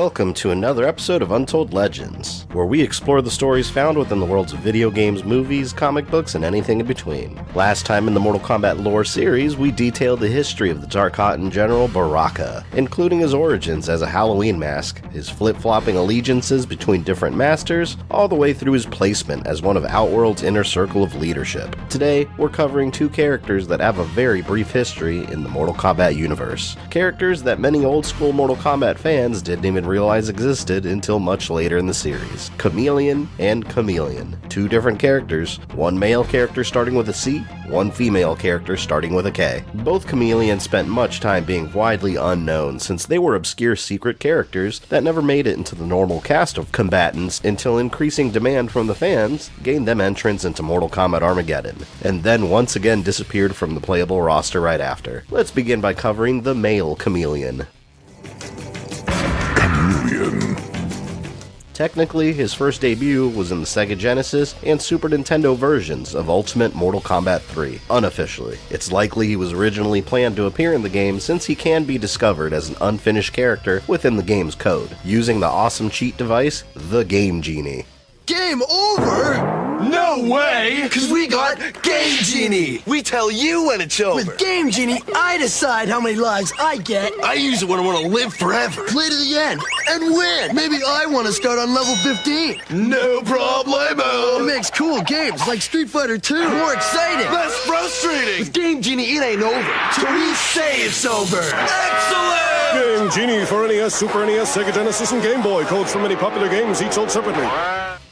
welcome to another episode of Untold Legends, where we explore the stories found within the worlds of video games, movies, comic books, and anything in between. Last time in the Mortal Kombat lore series, we detailed the history of the Tarkatan General Baraka, including his origins as a Halloween mask, his flip-flopping allegiances between different masters, all the way through his placement as one of Outworld's inner circle of leadership. Today, we're covering two characters that have a very brief history in the Mortal Kombat universe. Characters that many old-school Mortal Kombat fans didn't even realize existed until much later in the series. Khameleon and Chameleon. Two different characters, one male character starting with a C, one female character starting with a K. Both Khameleons spent much time being widely unknown since they were obscure secret characters that never made it into the normal cast of combatants until increasing demand from the fans gained them entrance into Mortal Kombat Armageddon, and then once again disappeared from the playable roster right after. Let's begin by covering the male Chameleon. Technically, his first debut was in the Sega Genesis and Super Nintendo versions of Ultimate Mortal Kombat 3. Unofficially, it's likely he was originally planned to appear in the game since he can be discovered as an unfinished character within the game's code, using the awesome cheat device, the Game Genie. Game over? No way! Cause we got Game Genie! We tell you when it's over! With Game Genie, I decide how many lives I get. I use it when I want to live forever. Play to the end and win! Maybe I want to start on level 15. No problemo! It makes cool games like Street Fighter 2 more exciting. Less frustrating! With Game Genie, it ain't over. So we say it's over. Excellent! Game Genie for NES, Super NES, Sega Genesis, and Game Boy. Codes for many popular games, each sold separately.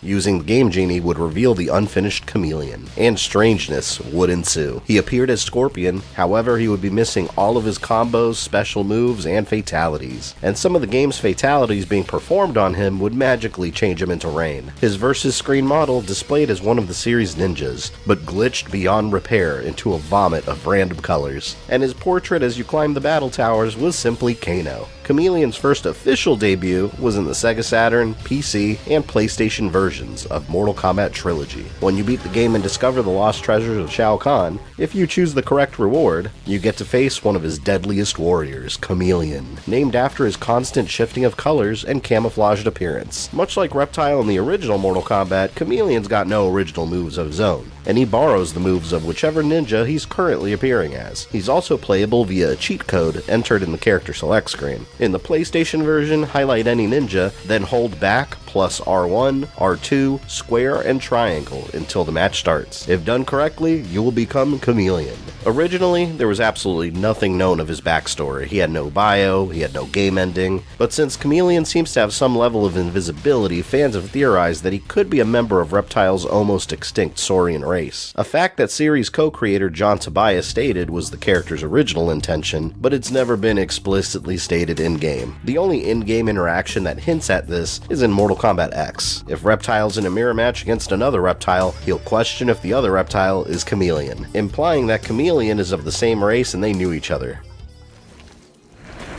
Using the Game Genie would reveal the unfinished Chameleon, and strangeness would ensue. He appeared as Scorpion, however he would be missing all of his combos, special moves, and fatalities, and some of the game's fatalities being performed on him would magically change him into Rain. His versus screen model displayed as one of the series' ninjas, but glitched beyond repair into a vomit of random colors, and his portrait as you climb the battle towers was simply Kano. Chameleon's first official debut was in the Sega Saturn, PC, and PlayStation versions of Mortal Kombat Trilogy. When you beat the game and discover the lost treasures of Shao Kahn, if you choose the correct reward, you get to face one of his deadliest warriors, Khameleon, named after his constant shifting of colors and camouflaged appearance. Much like Reptile in the original Mortal Kombat, Chameleon's got no original moves of his own, and he borrows the moves of whichever ninja he's currently appearing as. He's also playable via a cheat code entered in the character select screen. In the PlayStation version, highlight any ninja, then hold back plus R1, R2, square, and triangle until the match starts. If done correctly, you will become Khameleon. Originally, there was absolutely nothing known of his backstory. He had no bio, he had no game ending, but since Khameleon seems to have some level of invisibility, fans have theorized that he could be a member of Reptile's almost extinct Saurian race. A fact that series co-creator John Tobias stated was the character's original intention, but it's never been explicitly stated in-game. The only in-game interaction that hints at this is in Mortal Kombat X. If Reptile's in a mirror match against another Reptile, he'll question if the other Reptile is Khameleon, implying that Khameleon is of the same race and they knew each other.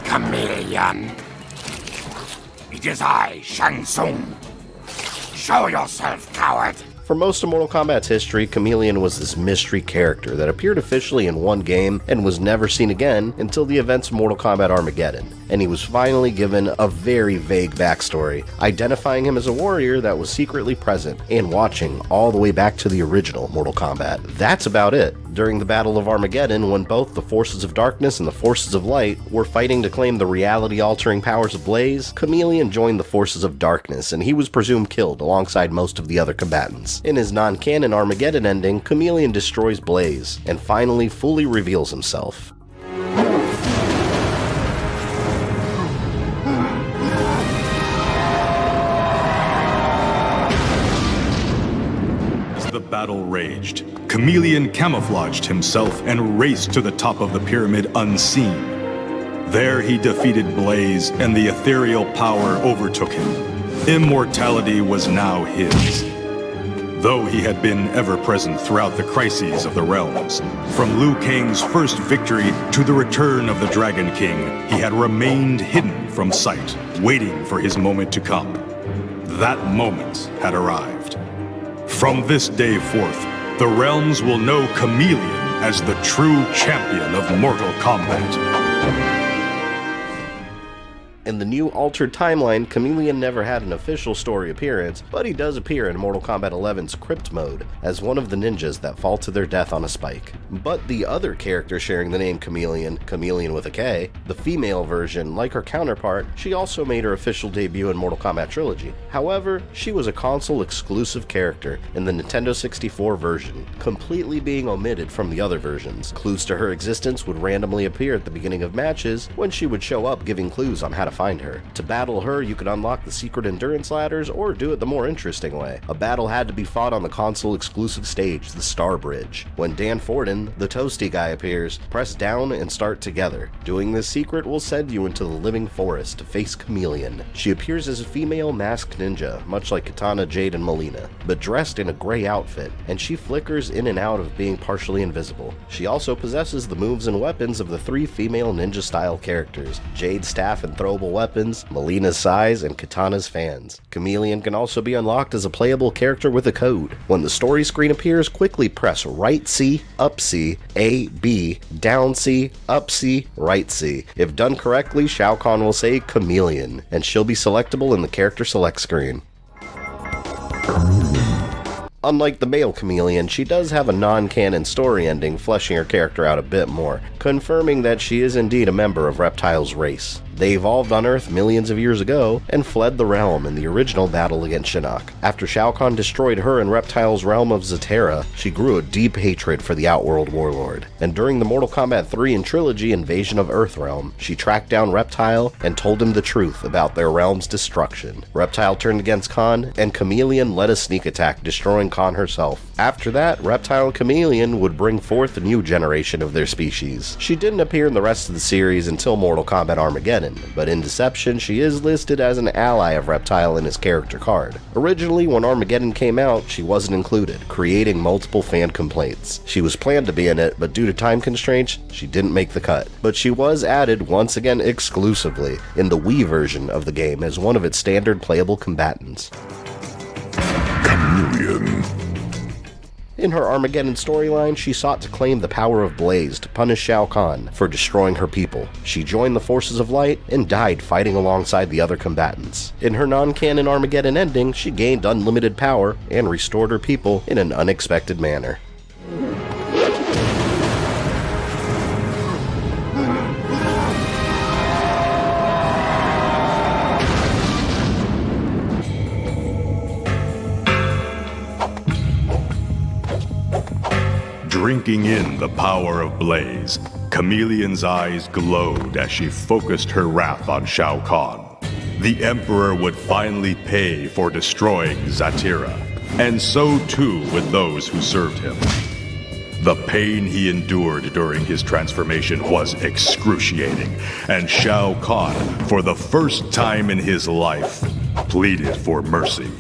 Chameleon. It is I, Shang Tsung. Show yourself, coward. For most of Mortal Kombat's history, Khameleon was this mystery character that appeared officially in one game and was never seen again until the events of Mortal Kombat Armageddon, and he was finally given a very vague backstory, identifying him as a warrior that was secretly present and watching all the way back to the original Mortal Kombat. That's about it. During the Battle of Armageddon, when both the forces of darkness and the forces of light were fighting to claim the reality-altering powers of Blaze, Chameleon joined the forces of darkness, and he was presumed killed alongside most of the other combatants. In his non-canon Armageddon ending, Chameleon destroys Blaze, and finally fully reveals himself. The battle raged. Khameleon camouflaged himself and raced to the top of the pyramid unseen. There he defeated Blaze, and the ethereal power overtook him. Immortality was now his. Though he had been ever-present throughout the crises of the realms, from Liu Kang's first victory to the return of the Dragon King, he had remained hidden from sight, waiting for his moment to come. That moment had arrived. From this day forth, the realms will know Khameleon as the true champion of Mortal Kombat. In the new altered timeline, Khameleon never had an official story appearance, but he does appear in Mortal Kombat 11's Crypt mode as one of the ninjas that fall to their death on a spike. But the other character sharing the name Khameleon, Khameleon with a K, the female version, like her counterpart, she also made her official debut in Mortal Kombat Trilogy. However, she was a console-exclusive character in the Nintendo 64 version, completely being omitted from the other versions. Clues to her existence would randomly appear at the beginning of matches when she would show up giving clues on how to find her. To battle her, you could unlock the secret endurance ladders or do it the more interesting way. A battle had to be fought on the console-exclusive stage, the Star Bridge. When Dan Forden, the toasty guy, appears, press down and start together. Doing this secret will send you into the living forest to face Khameleon. She appears as a female masked ninja, much like Kitana, Jade, and Melina, but dressed in a gray outfit, and she flickers in and out of being partially invisible. She also possesses the moves and weapons of the three female ninja-style characters, Jade's staff and throwable weapons, Melina's size, and Kitana's fans. Khameleon can also be unlocked as a playable character with a code. When the story screen appears, quickly press right C, up C, A, B, down C, up C, right C. If done correctly, Shao Kahn will say Khameleon, and she'll be selectable in the character select screen. Unlike the male Khameleon, she does have a non-canon story ending, fleshing her character out a bit more, confirming that she is indeed a member of Reptile's race. They evolved on Earth millions of years ago and fled the realm in the original battle against Shinnok. After Shao Kahn destroyed her in Reptile's realm of Zatera, she grew a deep hatred for the Outworld warlord. And during the Mortal Kombat 3 and Trilogy Invasion of Earthrealm, she tracked down Reptile and told him the truth about their realm's destruction. Reptile turned against Kahn, and Khameleon led a sneak attack, destroying Kahn herself. After that, Reptile and Khameleon would bring forth a new generation of their species. She didn't appear in the rest of the series until Mortal Kombat Armageddon, but in Deception she is listed as an ally of Reptile in his character card. Originally, when Armageddon came out, she wasn't included, creating multiple fan complaints. She was planned to be in it, but due to time constraints, she didn't make the cut. But she was added once again exclusively in the Wii version of the game as one of its standard playable combatants. Chameleon. In her Armageddon storyline, she sought to claim the power of Blaze to punish Shao Kahn for destroying her people. She joined the forces of light and died fighting alongside the other combatants. In her non-canon Armageddon ending, she gained unlimited power and restored her people in an unexpected manner. Drinking in the power of Blaze, Khameleon's eyes glowed as she focused her wrath on Shao Kahn. The Emperor would finally pay for destroying Zatera, and so too with those who served him. The pain he endured during his transformation was excruciating, and Shao Kahn, for the first time in his life, pleaded for mercy.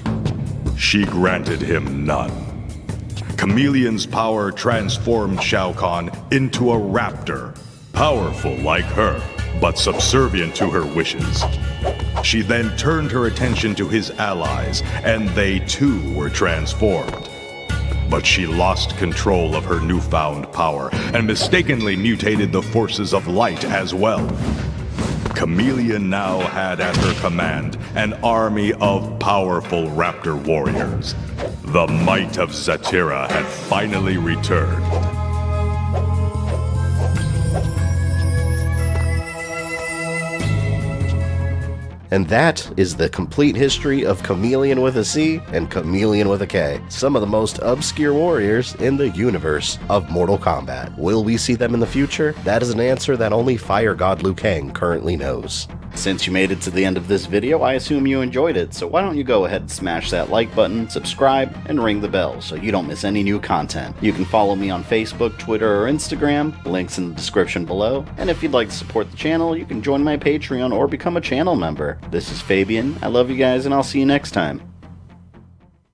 She granted him none. Khameleon's power transformed Shao Kahn into a raptor, powerful like her, but subservient to her wishes. She then turned her attention to his allies, and they too were transformed. But she lost control of her newfound power, and mistakenly mutated the forces of light as well. Chameleon now had at her command an army of powerful raptor warriors. The might of Zatera had finally returned. And that is the complete history of Chameleon with a C and Khameleon with a K, some of the most obscure warriors in the universe of Mortal Kombat. Will we see them in the future? That is an answer that only Fire God Liu Kang currently knows. Since you made it to the end of this video, I assume you enjoyed it, so why don't you go ahead and smash that like button, subscribe, and ring the bell so you don't miss any new content. You can follow me on Facebook, Twitter, or Instagram, links in the description below, and if you'd like to support the channel, you can join my Patreon or become a channel member. This is Fabian, I love you guys, and I'll see you next time.